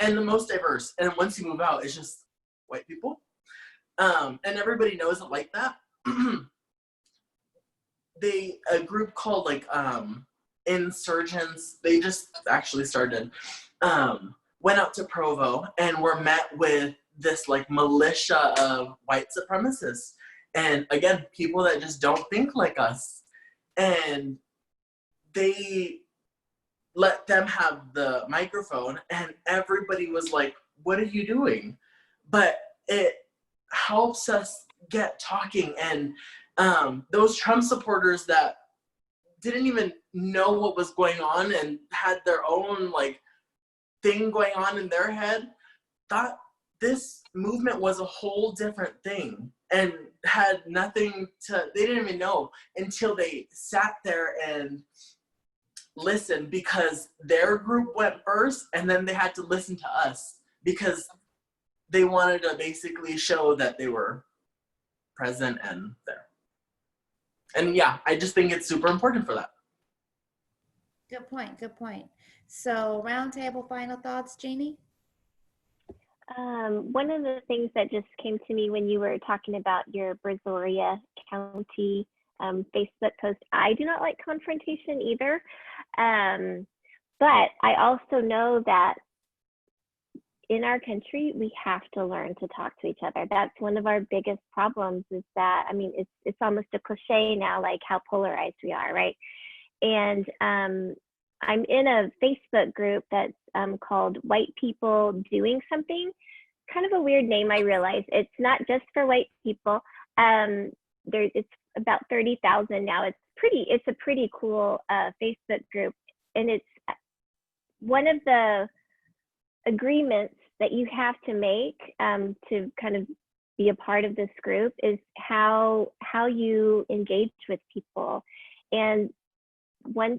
and the most diverse. And once you move out, it's just white people. And everybody knows it like that. A group called like Insurgents, they just actually started, went out to Provo and were met with this like militia of white supremacists. And again, people that just don't think like us. And they let them have the microphone and everybody was like, what are you doing? But it helps us get talking. And those Trump supporters that didn't even know what was going on and had their own like thing going on in their head, thought this movement was a whole different thing and had nothing to, they didn't even know until they sat there and listened, because their group went first and then they had to listen to us because they wanted to basically show that they were present and there. And yeah, I just think it's super important for that. Good point. So roundtable final thoughts, Jeannie? One of the things that just came to me when you were talking about your Brazoria County Facebook post, I do not like confrontation either. But I also know that in our country, we have to learn to talk to each other. That's one of our biggest problems, is that, I mean, it's almost a cliche now, like how polarized we are, right? And I'm in a Facebook group that's called White People Doing Something. Kind of a weird name, I realize. It's not just for white people. It's about 30,000 now. It's a pretty cool Facebook group. And it's one of the agreements that you have to make to kind of be a part of this group is how you engage with people. And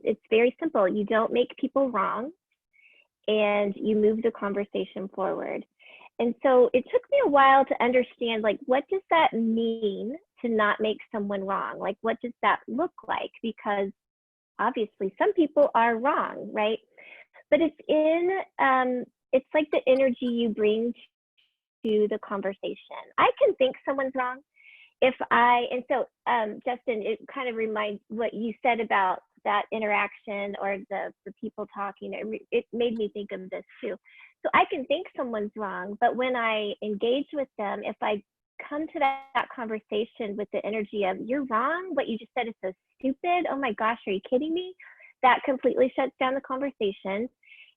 it's very simple. You don't make people wrong, and you move the conversation forward. And so it took me a while to understand, like, what does that mean to not make someone wrong? Like, what does that look like? Because obviously some people are wrong, right? But it's like the energy you bring to the conversation. I can think someone's wrong Justin, it kind of reminds what you said about that interaction or the people talking. It made me think of this too. So I can think someone's wrong, but when I engage with them, if I come to that conversation with the energy of, you're wrong, what you just said is so stupid, oh my gosh, are you kidding me? That completely shuts down the conversation,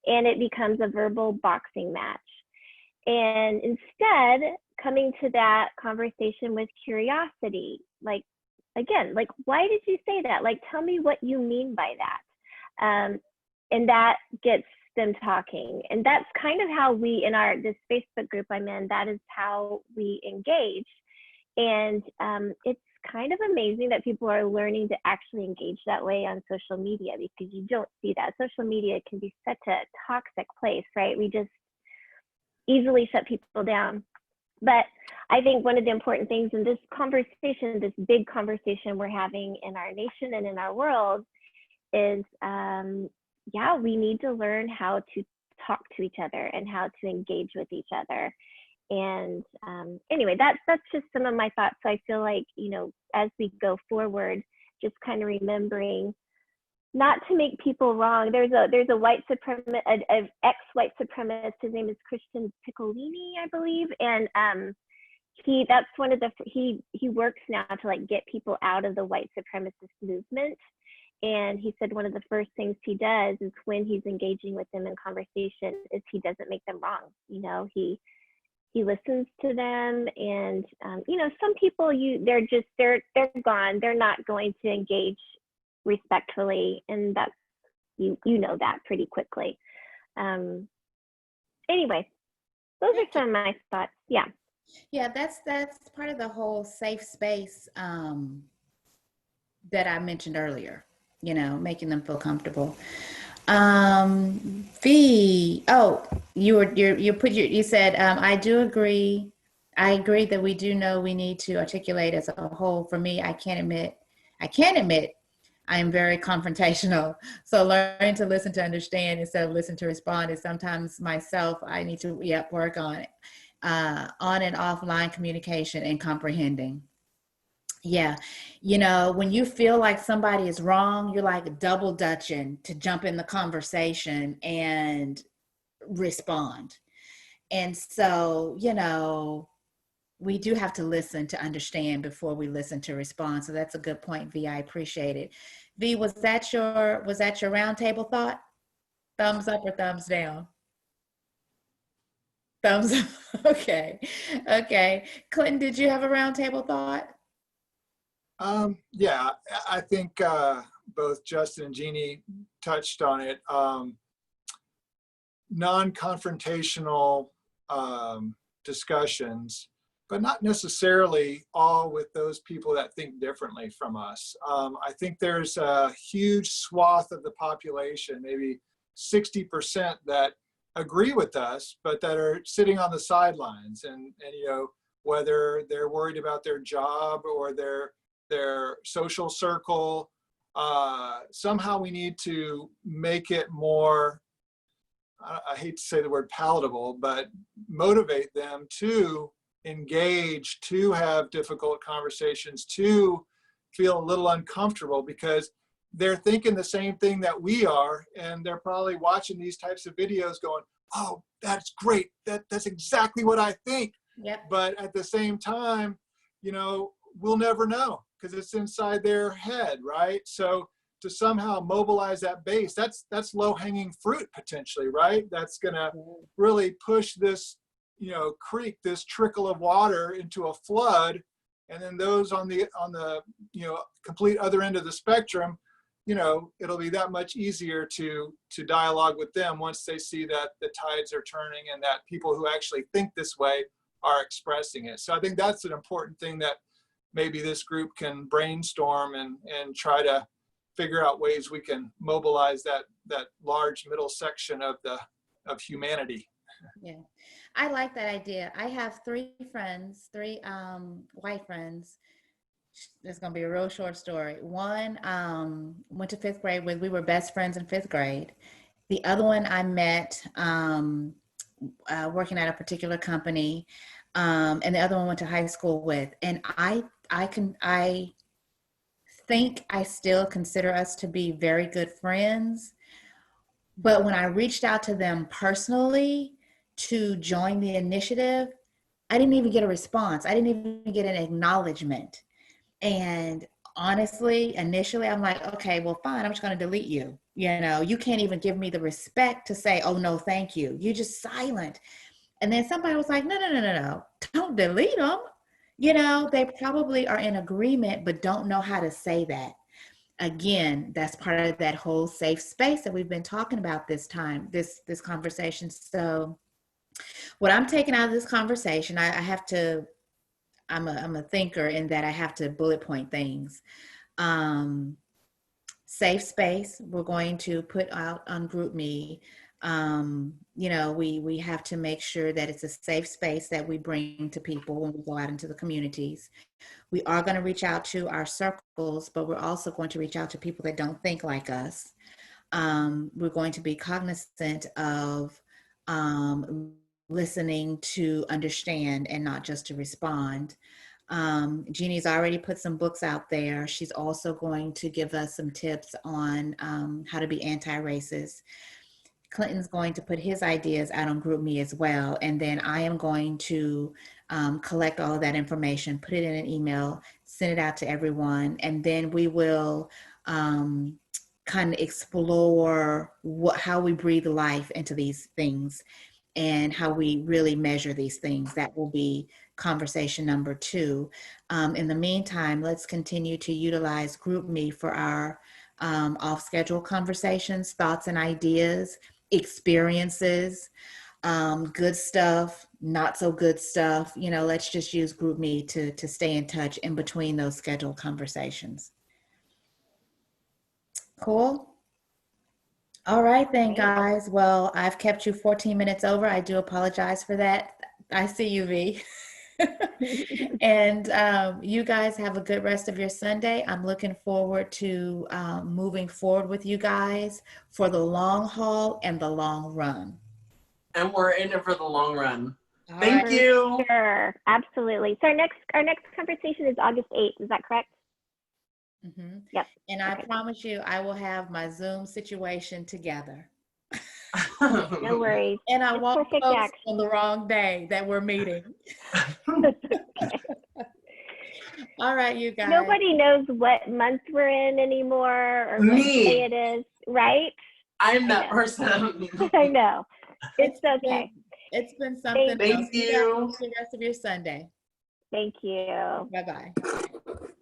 and it becomes a verbal boxing match. And instead, coming to that conversation with curiosity, like, again, like, why did you say that? Like, tell me what you mean by that. And that gets them talking. And that's kind of how we, in this Facebook group I'm in, that is how we engage. And it's kind of amazing that people are learning to actually engage that way on social media, because you don't see that. Social media can be such a toxic place, right? We just easily shut people down. But I think one of the important things in this conversation, this big conversation we're having in our nation and in our world, is we need to learn how to talk to each other and how to engage with each other. And anyway, that's just some of my thoughts. So I feel like, as we go forward, just kind of remembering not to make people wrong. There's a white supremacist, an ex-white supremacist. His name is Christian Piccolini, I believe, and that's one of the he works now to like get people out of the white supremacist movement. And he said one of the first things he does is, when he's engaging with them in conversation, is he doesn't make them wrong. He listens to them, and some people they're gone. They're not going to engage respectfully, and that's you know that pretty quickly. Anyway, those are some of my thoughts. Yeah. Yeah, that's part of the whole safe space that I mentioned earlier, making them feel comfortable. V, oh, you said, I do agree. I agree that we do know we need to articulate as a whole. For me, I can admit I am very confrontational. So learning to listen to understand instead of listen to respond is sometimes myself, I need to, work on it. On and offline communication and comprehending. Yeah. When you feel like somebody is wrong, you're like double dutching to jump in the conversation and respond. And so, we do have to listen to understand before we listen to respond. So that's a good point, V. I appreciate it. V, was that your roundtable thought? Thumbs up or thumbs down? Thumbs up. Okay. Okay. Clinton, did you have a roundtable thought? Yeah, I think both Justin and Jeannie touched on it. Non-confrontational discussions, but not necessarily all with those people that think differently from us. I think there's a huge swath of the population, maybe 60%, that agree with us, but that are sitting on the sidelines, and whether they're worried about their job or their social circle. Somehow we need to make it more, I hate to say the word palatable, but motivate them to engage, to have difficult conversations, to feel a little uncomfortable, because they're thinking the same thing that we are, and they're probably watching these types of videos going, oh, that's great. That's exactly what I think. Yep. But at the same time, we'll never know because it's inside their head, right? So to somehow mobilize that base, that's low-hanging fruit potentially, right? That's gonna really push this, creek, this trickle of water into a flood, and then those on the complete other end of the spectrum, it'll be that much easier to dialogue with them once they see that the tides are turning and that people who actually think this way are expressing it. So I think that's an important thing that maybe this group can brainstorm and try to figure out ways we can mobilize that large middle section of humanity. Yeah, I like that idea. I have three white friends. It's gonna be a real short story. One went to fifth grade with. We were best friends in fifth grade. The other one I met working at a particular company, and the other one went to high school with. And I think I still consider us to be very good friends. But when I reached out to them personally to join the initiative, I didn't even get a response. I didn't even get an acknowledgement. And honestly, initially, I'm like, okay, well, fine, I'm just going to delete you. You can't even give me the respect to say, oh, no, thank you. You're just silent. And then somebody was like, no, don't delete them. They probably are in agreement, but don't know how to say that. Again, that's part of that whole safe space that we've been talking about this conversation. So what I'm taking out of this conversation, I'm a thinker in that I have to bullet point things. Safe space, we're going to put out on GroupMe. We have to make sure that it's a safe space that we bring to people when we go out into the communities. We are going to reach out to our circles, but we're also going to reach out to people that don't think like us. We're going to be cognizant of listening to understand and not just to respond. Jeannie's already put some books out there. She's also going to give us some tips on how to be anti-racist. Clinton's going to put his ideas out on GroupMe as well. And then I am going to collect all of that information, put it in an email, send it out to everyone. And then we will kind of explore how we breathe life into these things and how we really measure these things. That will be conversation number 2. In the meantime, let's continue to utilize GroupMe for our off-schedule conversations, thoughts and ideas, experiences, good stuff, not so good stuff, you know, let's just use GroupMe to stay in touch in between those scheduled conversations. Cool. All right then, guys. Well, I've kept you 14 minutes over. I do apologize for that. I see you, V. And you guys have a good rest of your Sunday. I'm looking forward to moving forward with you guys for the long haul and the long run. And we're in it for the long run. All Thank right. you. Sure, absolutely. So our next conversation is August 8th. Is that correct? Mm-hmm. Yep. And I promise you, I will have my Zoom situation together. No worries. And I It's won't perfect post action. on the wrong day that we're meeting. All right, you guys. Nobody knows what month we're in anymore or what day it is, right? I'm that person. I know. It's okay. It's been something else. Thank you. Have the rest of your Sunday. Thank you. Bye-bye.